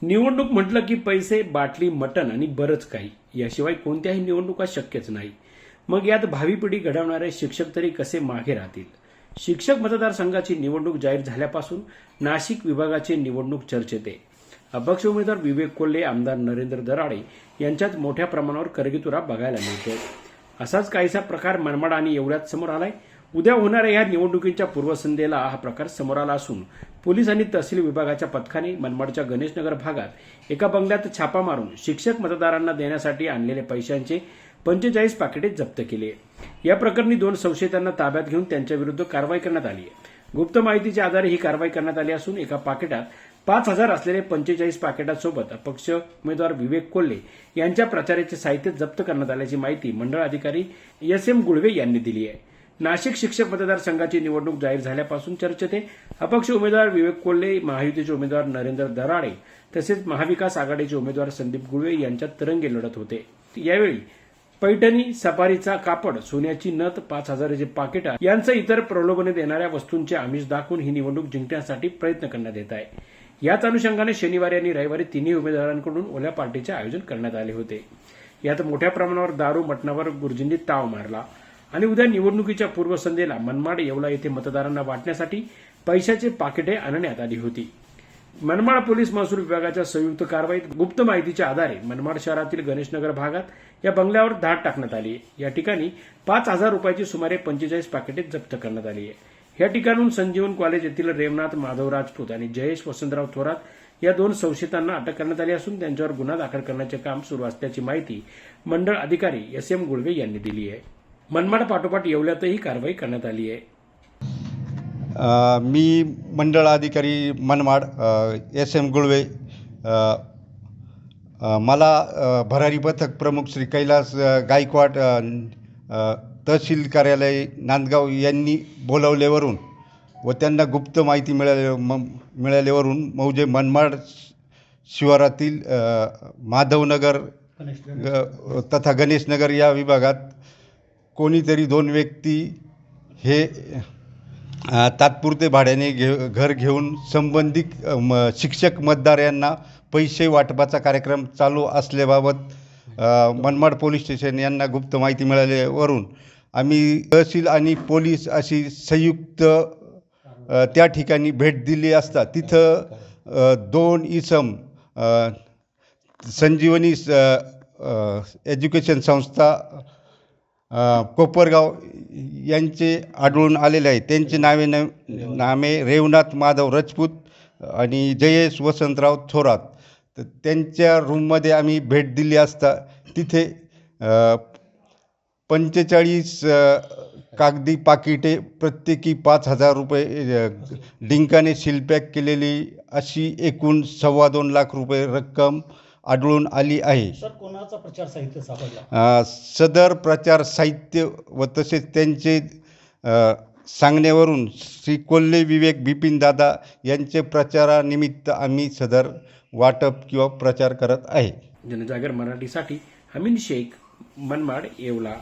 निवडणूक म्हटलं की पैसे, बाटली, मटण आणि बरंच काही. याशिवाय कोणत्याही निवडणुका शक्यच नाही. मग यात भावी पिढी घडवणारे शिक्षक तरी कसे मागे राहतील? शिक्षक मतदारसंघाची निवडणूक जाहीर झाल्यापासून नाशिक विभागाची निवडणूक चर्चेत आहे. अपक्ष उमेदवार विवेक कोल्हे, आमदार नरेंद्र दराडे यांच्यात मोठ्या प्रमाणावर करगीतुरा बघायला मिळतोय. असाच काहीसा प्रकार मनमाड आणि येवल्यात समोर आलाय. उद्या होणाऱ्या या निवडणुकीच्या पूर्वसंध्येला हा प्रकार समोर आला असून पोलीस आणि तहसील विभागाच्या पथकाने मनमाडच्या गणेशनगर भागात एका बंगल्यात छापा मारून शिक्षक मतदारांना देण्यासाठी आणलेले पैशांचे 45 पाकिटे जप्त केली. या प्रकरणी 2 संशयितांना ताब्यात घेऊन त्यांच्याविरुद्ध कारवाई करण्यात आली आहे. गुप्त माहितीच्या आधारे ही कारवाई करण्यात आली असून एका पाकिटात 5,000 असलेले 45 पाकिटांसोबत अपक्ष उमेदवार विवेक कोल्हे यांच्या प्रचाराचे साहित्य जप्त करण्यात आल्याची माहिती मंडळ अधिकारी एस.एम. गुळवे यांनी दिली आहे. नाशिक शिक्षक मतदारसंघाची निवडणूक जाहीर झाल्यापासून चर्चेत आहे. अपक्ष उमेदवार विवेक कोल्हे, महायुतीचे उमेदवार नरेंद्र दराडे तसेच महाविकास आघाडीचे उमेदवार संदीप गुळवे यांच्यात तिरंगी लढत होते. यावेळी पैठणी, सफारीचा कापड, सोन्याची नथ, 5,000चे पाकिट यांचं इतर प्रलोभने देणाऱ्या वस्तूंचे आमिष दाखवून ही निवडणूक जिंकण्यासाठी प्रयत्न करण्यात येत आहे. याच अनुषंगाने शनिवारी आणि रविवारी तिन्ही उमेदवारांकडून ओल्या पार्टीचे आयोजन करण्यात आले होते. यात मोठ्या प्रमाणावर दारू, मटणावर गुरुजींनी ताव मारला आणि उद्या निवडणुकीच्या पूर्वसंध्येला मनमाड, येवला येथे मतदारांना वाटण्यासाठी पैशाची पाकिटे आणण्यात आली होती. मनमाड पोलीस महसूल विभागाच्या संयुक्त कारवाईत गुप्त माहितीच्या आधारे मनमाड शहरातील गणेशनगर भागात या बंगल्यावर धाड टाकण्यात आली. या ठिकाणी 5,000 रुपयाची सुमारे 45 पाकिटे जप्त करण्यात आली आहे. या ठिकाणून संजीवन कॉलेज येथील रेवनाथ माधव राजपूत आणि जयेश वसंतराव थोरात या 2 संशयितांना अटक करण्यात आली असून त्यांच्यावर गुन्हा दाखल करण्याचे काम सुरू असल्याची माहिती मंडळ अधिकारी एस.एम. गुळवे यांनी दिली आहे. मनमाड पाठोपाठ येवल्यातही कारवाई करण्यात आली आहे. मी मंडळ अधिकारी मनमाड एस.एम. गुळवे. मला भरारी पथक प्रमुख श्री कैलास गायकवाड तहसील कार्यालय नांदगाव यांनी बोलावल्यावरून व त्यांना गुप्त माहिती मिळाल्यावरून मौजे मनमाड शिवारातील माधवनगर तथा गणेशनगर या विभागात कोणीतरी 2 व्यक्ती हे तात्पुरते भाड्याने घर घेऊन संबंधित शिक्षक मतदार यांना पैसे वाटपाचा कार्यक्रम चालू असल्याबाबत मनमाड पोलीस स्टेशन यांना गुप्त माहिती मिळाल्यावरून आम्ही तहसील आणि पोलीस अशी संयुक्त त्या ठिकाणी भेट दिली असता तिथं 2 इसम संजीवनी एज्युकेशन संस्था कोपरगाव यांचे आढळून आलेले आहे. त्यांचे नामे रेवनाथ माधव राजपूत आणि जयेश वसंतराव थोरात. तर त्यांच्या रूममध्ये आम्ही भेट दिली असता तिथे 45 कागदी पाकिटे प्रत्येकी 5,000 रुपये डिंकाने सीलपॅक केलेली अशी एकूण 2.25 लाख रुपये रक्कम आढळून आली आहे. सर, कोणाचा प्रचार साहित्य सापडला? सदर प्रचार साहित्य व तसेच त्यांचे सांगण्यावरून श्री कोल्हे विवेक बिपिन दादा यांचे प्रचारानिमित्त आम्ही सदर वाटप किंवा प्रचार करत आहे. जनजागर मराठीसाठी हमीद शेख, मनमाड, येवला.